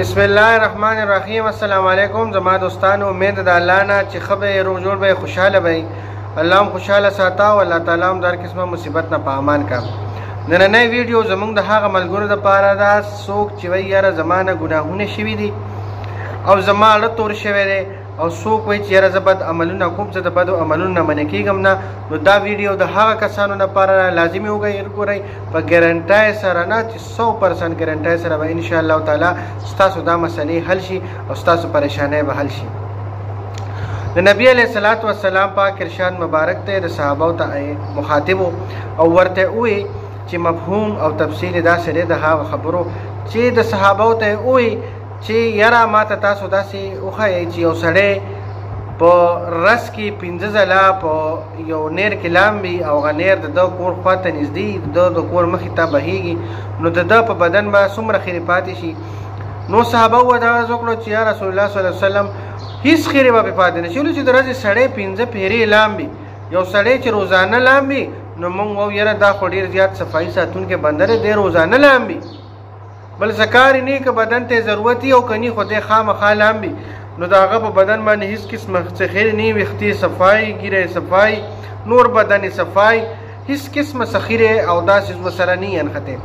بسم الله الرحمن الرحیم. السلام علیکم زما دوستانو. امید د الله نه چې ښه به روغ جوړ به خوشحاله به الله هم خوشحاله ساته او الله تعالی هم در قسمه مصیبت نه په امان کا. نننۍ ویډیو زمونږ د هغه ملګرو دپاره ده څوک چې وایي یاره زما نه ګناهونه شوي دي او زما اړه تور شوی دی او څوک وایي چې یاره زه بد عملونه کوم، زه د بدو عملونو نه منع کېږم نه. نو دا ویډیو د هغه کسانو لپاره لازمي وګورئ په ګارنټۍ سره نه چې 100% ګارنټۍ سره به انشاءالله تعالی ستاسو دا مسلې حل شي او ستاسو پریشانۍ به حل شي. د نبی علیه الصلاۃ والسلام پاک ارشاد مبارک ته د صحابو ته مخاطب او ورته وایي چې مفهوم او تفصیل داسې دی د هغه خبرو چې د صحابو ته وایي چې یاره ما ته تاسو داسې وښایئ چې یو سړی په رس کې 5 ځله په یو نیر کې لامبي او هغه نیر د ده کور خواته نږدې د کور مخې ته بهیږي، نو د ده په بدن به څومره خیرې پاتې شي. نو صحابه ودغه وکړو چې یا رسول الله صلی الله علیه وسلم هیڅ خیرې به پې پاتې نه شي. چې د ورځې سړی 5 پیرې لامبي، یو سړی چې روزانه لامبي نو موږ وایو یاره دا خو ډېر زیات صفایي ساتونکی بنده دی، دی روزانه لامبي بل سکار نه که بدن ته ضرورت او کني خو دې خامخا لامبي، نو د هغه په بدن باندې هیڅ قسمه خیر نه ویختې صفای ګیره صفای نور بدن صفای هیڅ قسمه سخیره او داسې وسره نه انخته.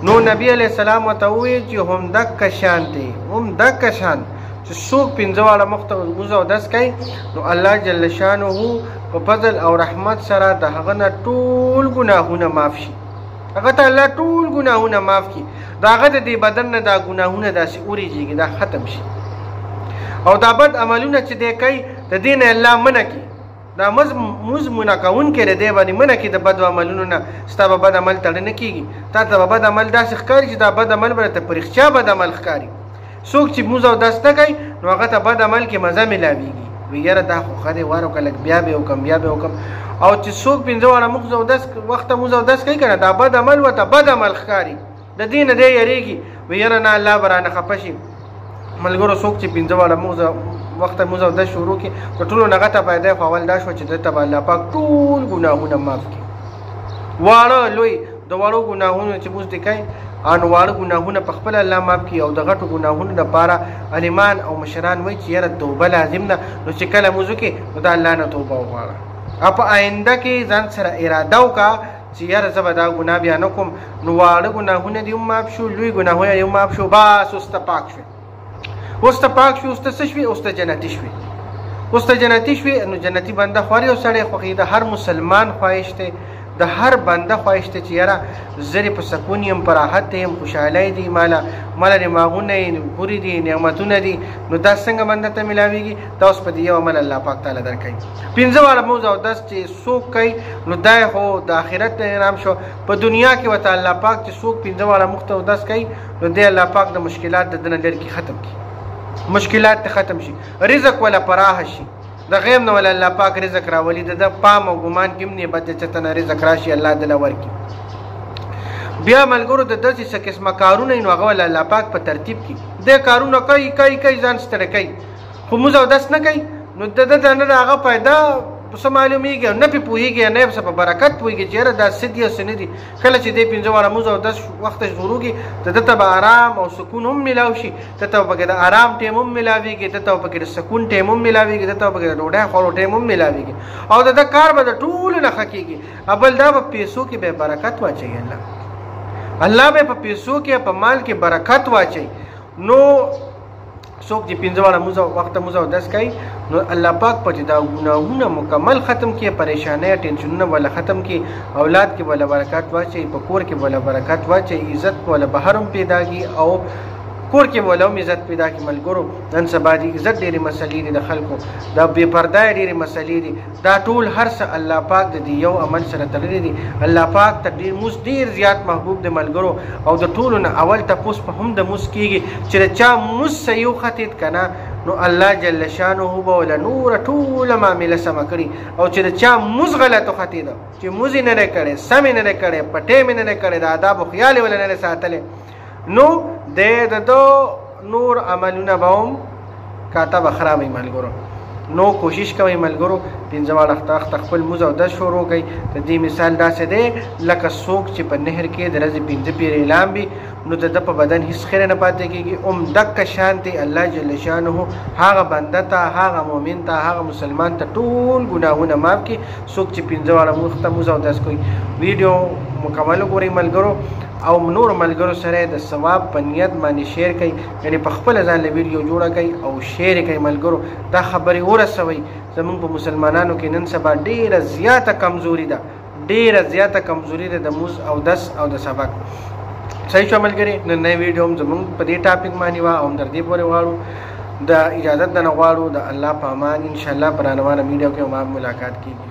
نو نبی علیہ السلام وتوی چې هم دک شان دي، هم دک شان چې څوک 5 واړه مخته وزو او داس کوي نو الله جل شانه په فضل او رحمت سره د هغه نه ټول ګناهونه معاف شي. هغه ته الله ټول ګناهونه معاف کړي، د هغه د دې بدن نه دا ګناهونه داسې اورېږي دا ختم شي. او دا بد عملونه چې دی کوي د دې نه الله منع کړي، دا موز منع کوونکی دی، دی باندې منع کړي د بدو عملونو نه. ستا به بد عمل تړه نه کېږي، تا ته به بد عمل داسې ښکاري چې دا بد عمل به ته په رښتیا بد عمل ښکاري. څوک چې موز او داس نه کوي نو هغه ته بد عمل کې مزه میلاویږي، وي یاره دا خو ښه دی وار وکړه لږ بیا به وکړم بیا به وکړم. او چې څوک 5 واړه موږ او داس وخته موز او داس کوي که نه دا بد عمل ورته بد عمل ښکاري، د دې نه دی یېرېږي وي یاره نه الله به رانه خفه شي. ملګرو څوک چې 5 واړه وخته موز او داس شروع کړي د ټولو نه غټه فایده خو اول دا شوه چې دلته به الله پاک ټول ګناهونه معاف کړي. واړه لوی د واړو ګناهونو چې موږ دې کوي ان واړه ګناهونه په خپل الله معاف کړي او د غټو ګناهونو لپاره عالمان او مشران وایي چې یاره توبه لازم ده. نو چې کله موږ وکړي نو د الله نه توبه وغواړه او په آینده کې ځان سره اراده وکړه چې یاره زه به دا ګناه بیا نه کوم. نو واړه ګناهونه دې هم معاف شو، لوی ګناهونه دې هم معاف شو، بس اوس ته پاک شوې. اوس ته پاک شوې، اوس ته څه شوې؟ اوس ته جنتي شوې. اوس ته جنتي شوې نو جنتي بنده خو هر یو سړی خوښوي، د هر مسلمان خواهش دی، د هر بنده خواهش دی چې یاره زه په سکون یم په راحت یم خوشحالۍ دي ماله دماغونه یې پورې دي نعمتونه دي. نو دا څنګه بنده ته میلاویږي؟ دا اوس په دې یو عمل الله پاک تعالی درکوي. 5 واړه موز او داس چې څوک کوي نو دا خو د آخرت انعام شو. په دنیا کې ورته الله پاک چې څوک 5 واړه موږ او داس کوي نو دی الله پاک د مشکلات د دنه لرې کړي، ختم کړي، مشکلات ته ختم شي، رزق ولا پراخ شي، د غیب نه ولا الله پاک رزق راولي، د پام او ګمان کې هم نه بد چې ته رزق راشي الله دله ورکړي. بیا ملګرو د داسې څه قسمه کارونه نو هغه ولا الله پاک په ترتیب کې د کارونه کوي ځان ستړی کوي خو موږ او داس نه کوي نو د ده نه د هغه پیدا څه معلومیږي نه پې پوهېږي نه څه په برکت پوهېږي چې یاره دا څه دي او څه نه دي. کله چې دی 5 واړه موز او 10 وخته شروع کړي د ده ته به ارام او سکون هم میلاو شي، ده ته به پکې د ارام ټیم هم میلاویږي، ده ته به پکې د سکون ټیم هم میلاویږي، ده ته به پکې د ډوډۍ خوړو ټیم هم میلاویږي او د ده کار به د ټولو نه ښه کېږي. بل دا به پیسو کې به برکت واچوي، الله به په پیسو کې په مال کې برکت واچوي. نو څوک چې 5 واړه وخته موز او داس کوي نو الله پاک په دا ګناهونه مکمل ختم کړي، پریشانۍ ټینشنونه ولا ختم کړي، اولاد کې ولا برکات واچي، په کور کې ولا برکات واچي، عزت ولا بهر هم پیدا کړي او کور کې ولا هم عزت پیدا کړي. ملګرو نن سبا د عزت ډېرې مسلې دي د خلکو، دا بې پردای ډېرې مسلې دي، دا ټول هر څه الله پاک د دې یو عمل سره تړلي دي. الله پاک ته ډېر زیات محبوب دی ملګرو او د ټولو نه اول تپوس په هم د موس کېږي چې د چا موس صحیح وختید که نه نو الله جل شانه به وله نوره ټوله معامله سمه کړي او چې د چا موز غلط وختېده چې موز یې نه دی کړی، سم یې نه دی کړی، په ټیم یې نه دی کړی، د آداب و خیال یې وله نه دی ساتلی نو د ده نور عملونه به هم کاته به خرابوي. ملګرو نو کوشش کوئ ملګرو 5 واړه خپل موز او داس شروع کوئ. د دې مثال داسې دی لکه څوک چې په نهر کې د ورځې 5 پیرې لامبي نو د په بدن هیڅ خیر نه پاتې کېږي دک شانتي الله جل شانه هغه بنده ته هغه مؤمن ته هغه مسلمان ته ټول ګناهونه معاف کړي څوک چې پنځه واړه مخ ته موزه اودس کوي. ویډیو مکمل وګورئ ملګرو او نور ملګرو سره د ثواب په نیت باندې شیر کړئ یعنی په خپل ځان له ویډیو جوړه کړئ او شیر کړئ ملګرو. دا خبرې ورسوئ زمونږ په مسلمانانو کې نن سبا ډیره زیاته کمزوري ده د موز او دس او د سبق. صحیح شو ملګري نن نوی ویډیو هم زمونږ په دې ټاپک باندې وه او تر دې پورې غواړو د اجازت نه غواړو د الله په امان ان شاء الله په روانه ویډیو کې هم ملاقات کیږي.